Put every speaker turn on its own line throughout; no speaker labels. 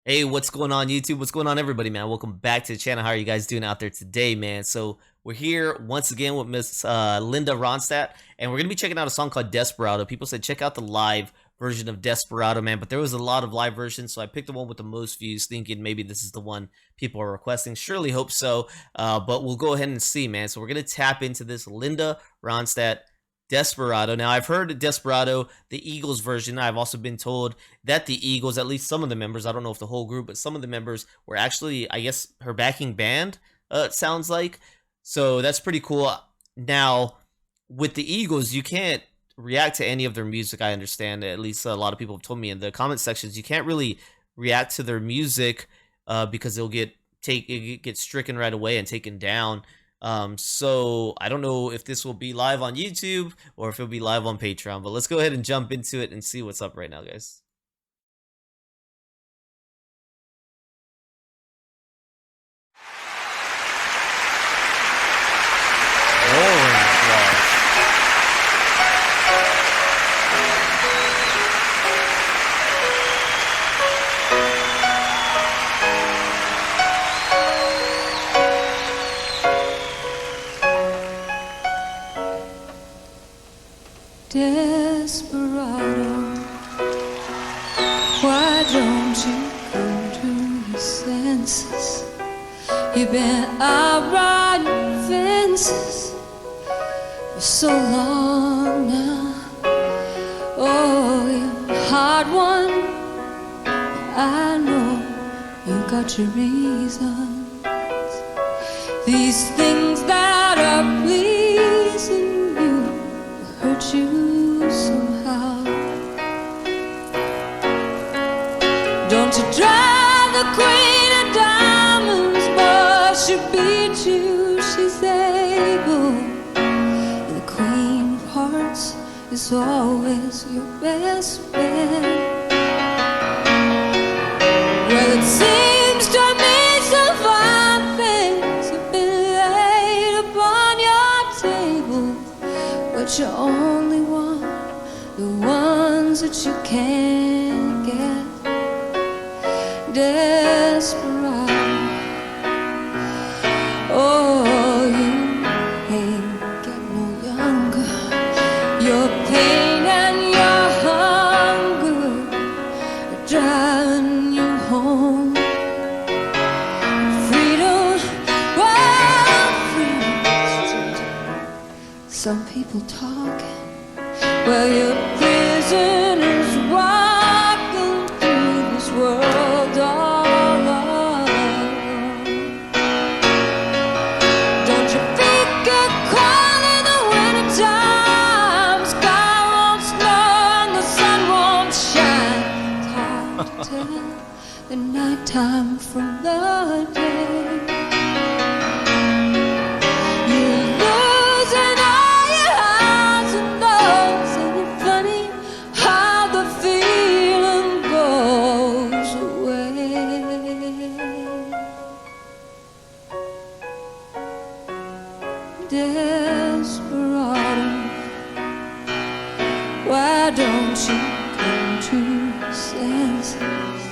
Hey, what's going on YouTube? What's going on everybody, man? Welcome back to the channel. How are you guys doing out there today, man? So we're here once again with Miss Linda RONSTADT, and we're going to be checking out a song called Desperado. People said check out the live version of Desperado, man, but there was a lot of live versions, so I picked the one with the most views, thinking maybe this is the one people are requesting. Surely hope so, but we'll go ahead and see, man. So we're going to tap into this Linda RONSTADT Desperado. Now, I've heard Desperado, the Eagles version. I've also been told that the Eagles, at least some of the members, I don't know if the whole group, but some of the members were actually, I guess, her backing band, it sounds like. So that's pretty cool. Now, with the Eagles, you can't react to any of their music, I understand. At least a lot of people have told me in the comment sections, you can't really react to their music because it gets stricken right away and taken down. So I don't know if this will be live on YouTube or if it'll be live on Patreon, but let's go ahead and jump into it and see what's up right now, guys.
Desperado, why don't you come to your senses? You've been out riding fences for so long now. Oh, you're a hard one, I know you got your reasons. These things that are pleasing you hurt you somehow. Don't you drive the queen of diamonds, but she beat you, she's able. And the queen of hearts is always your best friend. Well, it seems to me some fine things have been laid upon your table, but you only want the ones that you can't get. Desperado, oh, you ain't getting no younger. Your pain and your hunger are driving you home. Freedom, well, freedom. Some people talking, well, you're prisoners walking through this world all alone. Don't you think you're cold in the wintertime? Sky won't snow and the sun won't shine. It's hard to tell the nighttime from the day. Desperado, why don't you come to your senses?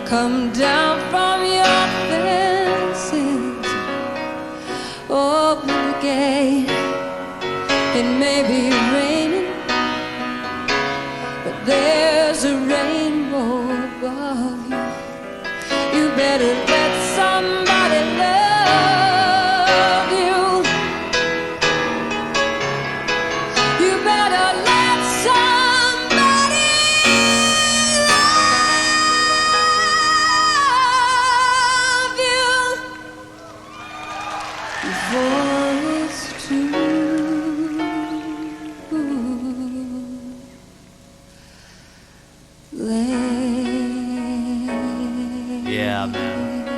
Come down from your fences, open the gate. It may be raining, but there's a rainbow above you. You better let somebody love.
Yeah, man.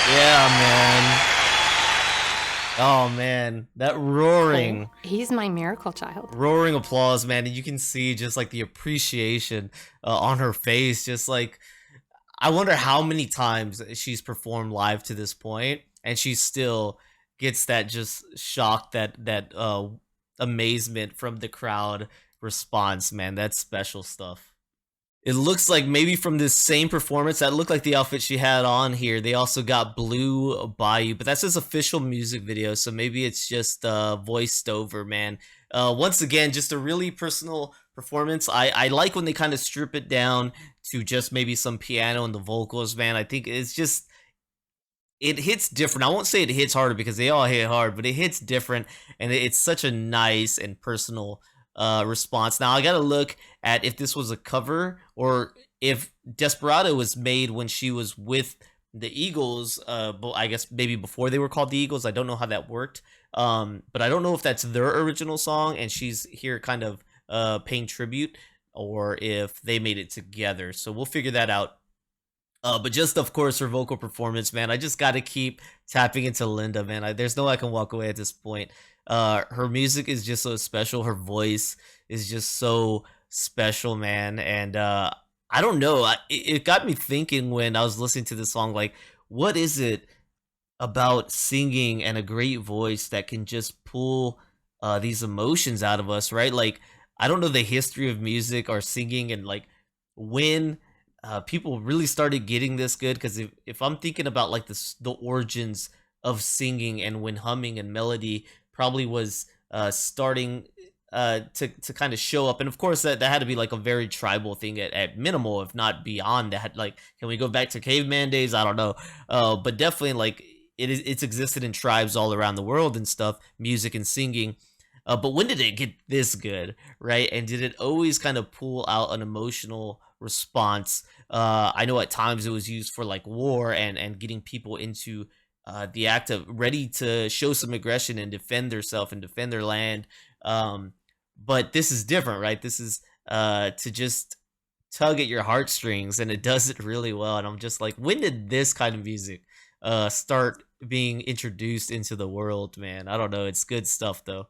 Yeah, man. Oh man, that
Oh, he's my miracle child.
roaring applause, man, and you can see just like the appreciation on her face. Just like, I wonder how many times she's performed live to this point, and she still gets that just shock, that amazement from the crowd response. Man, that's special stuff. It looks like maybe from this same performance, that looked like the outfit she had on here. They also got Blue Bayou, but that's his official music video, so maybe it's just voiced over, man. Once again, just a really personal performance. I like when they kind of strip it down to just maybe some piano and the vocals, man. I think it's just, it hits different. I won't say it hits harder because they all hit hard, but it hits different, and it's such a nice and personal response. Now I gotta look at if this was a cover or if Desperado was made when she was with the Eagles. But I guess maybe before they were called the Eagles. I don't know how that worked. But I don't know if that's their original song and she's here kind of paying tribute, or if they made it together. So we'll figure that out. But just of course her vocal performance, man. I just got to keep tapping into Linda, man. There's no way I can walk away at this point. Her music is just so special. Her voice is just so special, man. And I don't know. It got me thinking when I was listening to this song, like, what is it about singing and a great voice that can just pull these emotions out of us, right? Like, I don't know the history of music or singing and like when people really started getting this good. Because if I'm thinking about like the origins of singing and when humming and melody probably was starting to kind of show up, and of course that had to be like a very tribal thing at minimal, if not beyond that. Like, can we go back to caveman days? I don't know, but definitely like it's existed in tribes all around the world and stuff, music and singing. But when did it get this good, right? And did it always kind of pull out an emotional response? I know at times it was used for like war and getting people into the act of ready to show some aggression and defend themselves and defend their land. But this is different, right? This is to just tug at your heartstrings, and it does it really well. And I'm just like, when did this kind of music start being introduced into the world, man? I don't know. It's good stuff though.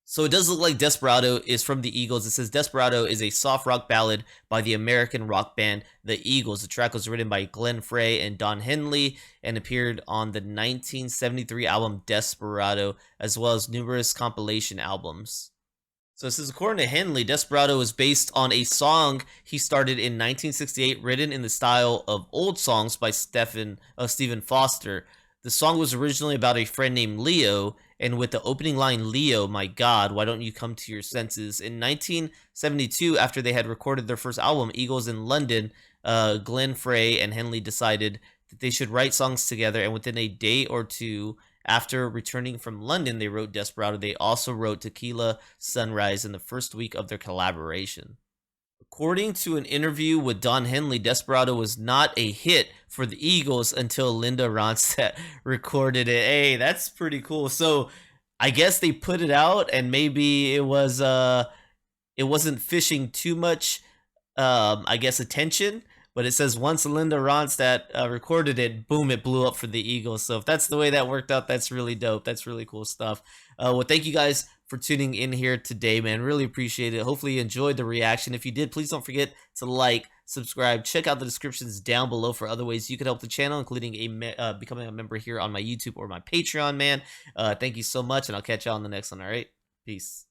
So it does look like Desperado is from the Eagles. It says Desperado is a soft rock ballad by the American rock band The Eagles. The track was written by Glenn Frey and Don Henley and appeared on the 1973 album Desperado, as well as numerous compilation albums. So it says, according to Henley, Desperado was based on a song he started in 1968, written in the style of old songs by Stephen Foster. The song was originally about a friend named Leo, and with the opening line, "Leo, my God, why don't you come to your senses?" In 1972, after they had recorded their first album, Eagles in London, Glenn Frey and Henley decided that they should write songs together, and within a day or two after returning from London, they wrote Desperado. They also wrote Tequila Sunrise in the first week of their collaboration. According to an interview with Don Henley, Desperado was not a hit for the Eagles until Linda Ronstadt recorded it. Hey, that's pretty cool. So I guess they put it out and maybe it wasn't fishing too much I guess attention, but it says once Linda Ronstadt recorded it, boom, it blew up for the Eagles. So if that's the way that worked out, that's really dope. That's really cool stuff. Well, thank you guys for tuning in here today, man. Really appreciate it. Hopefully you enjoyed the reaction. If you did, please don't forget to like, subscribe, check out the descriptions down below for other ways you could help the channel, including becoming a member here on my YouTube or my Patreon, man. Thank you so much, and I'll catch y'all on the next one. All right, peace.